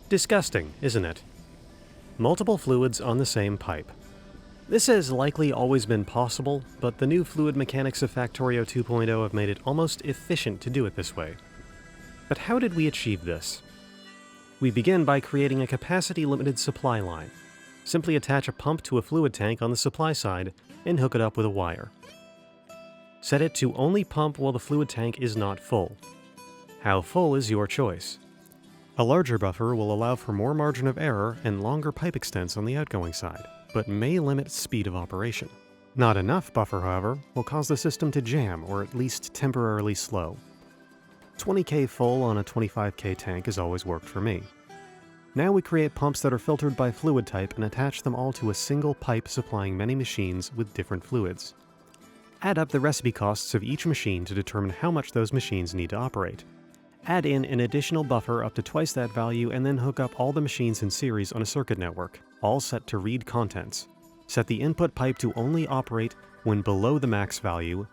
Disgusting, isn't it? Multiple fluids on the same pipe. This has likely always been possible, but the new fluid mechanics of Factorio 2.0 have made it almost efficient to do it this way. But how did we achieve this? We begin by creating a capacity-limited supply line. Simply attach a pump to a fluid tank on the supply side and hook it up with a wire. Set it to only pump while the fluid tank is not full. How full is your choice. A larger buffer will allow for more margin of error and longer pipe extents on the outgoing side, but may limit speed of operation. Not enough buffer, however, will cause the system to jam or at least temporarily slow. 20K full on a 25K tank has always worked for me. Now we create pumps that are filtered by fluid type and attach them all to a single pipe supplying many machines with different fluids. Add up the recipe costs of each machine to determine how much those machines need to operate. Add in an additional buffer up to twice that value and then hook up all the machines in series on a circuit network, all set to read contents. Set the input pipe to only operate when below the max value,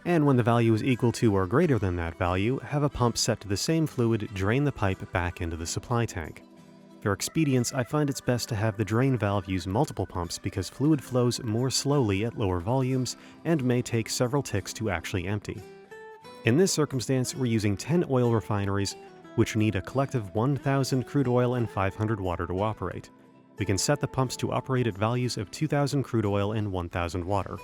and when the value is equal to or greater than that value, have a pump set to the same fluid drain the pipe back into the supply tank. For expedience, I find it's best to have the drain valve use multiple pumps because fluid flows more slowly at lower volumes and may take several ticks to actually empty. In this circumstance, we're using 10 oil refineries, which need a collective 1,000 crude oil and 500 water to operate. We can set the pumps to operate at values of 2,000 crude oil and 1,000 water.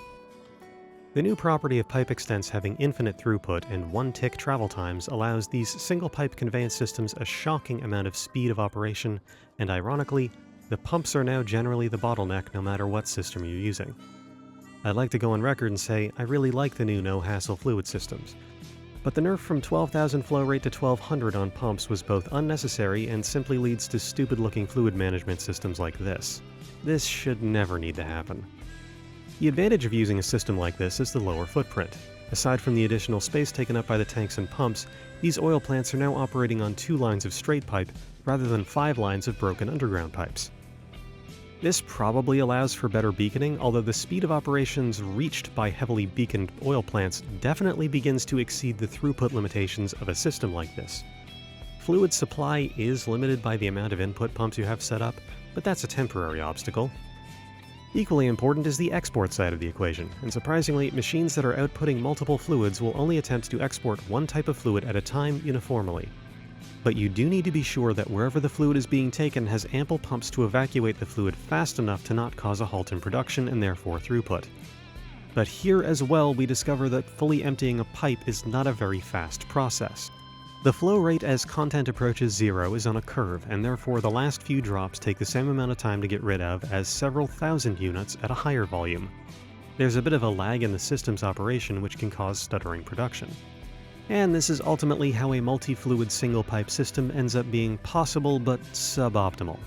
The new property of pipe extents having infinite throughput and one-tick travel times allows these single-pipe conveyance systems a shocking amount of speed of operation, and ironically, the pumps are now generally the bottleneck no matter what system you're using. I'd like to go on record and say I really like the new no-hassle fluid systems. But the nerf from 12,000 flow rate to 1,200 on pumps was both unnecessary and simply leads to stupid-looking fluid management systems like this. This should never need to happen. The advantage of using a system like this is the lower footprint. Aside from the additional space taken up by the tanks and pumps, these oil plants are now operating on 2 lines of straight pipe rather than 5 lines of broken underground pipes. This probably allows for better beaconing, although the speed of operations reached by heavily beaconed oil plants definitely begins to exceed the throughput limitations of a system like this. Fluid supply is limited by the amount of input pumps you have set up, but that's a temporary obstacle. Equally important is the export side of the equation, and surprisingly, machines that are outputting multiple fluids will only attempt to export one type of fluid at a time uniformly. But you do need to be sure that wherever the fluid is being taken has ample pumps to evacuate the fluid fast enough to not cause a halt in production and therefore throughput. But here as well we discover that fully emptying a pipe is not a very fast process. The flow rate as content approaches zero is on a curve, and therefore the last few drops take the same amount of time to get rid of as several thousand units at a higher volume. There's a bit of a lag in the system's operation which can cause stuttering production. And this is ultimately how a multi-fluid single-pipe system ends up being possible but suboptimal.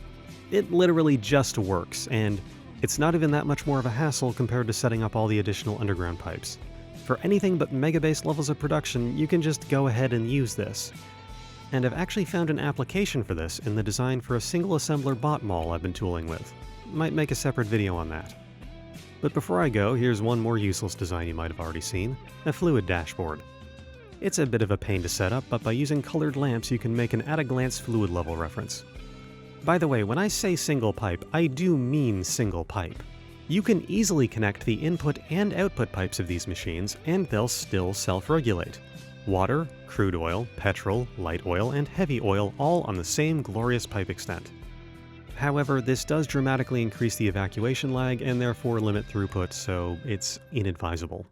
It literally just works, and it's not even that much more of a hassle compared to setting up all the additional underground pipes. For anything but megabase levels of production, you can just go ahead and use this. And I've actually found an application for this in the design for a single assembler bot mall I've been tooling with. Might make a separate video on that. But before I go, here's one more useless design you might have already seen, a fluid dashboard. It's a bit of a pain to set up, but by using colored lamps you can make an at-a-glance fluid level reference. By the way, when I say single pipe, I do mean single pipe. You can easily connect the input and output pipes of these machines, and they'll still self-regulate. Water, crude oil, petrol, light oil, and heavy oil all on the same glorious pipe extent. However, this does dramatically increase the evacuation lag and therefore limit throughput, so it's inadvisable.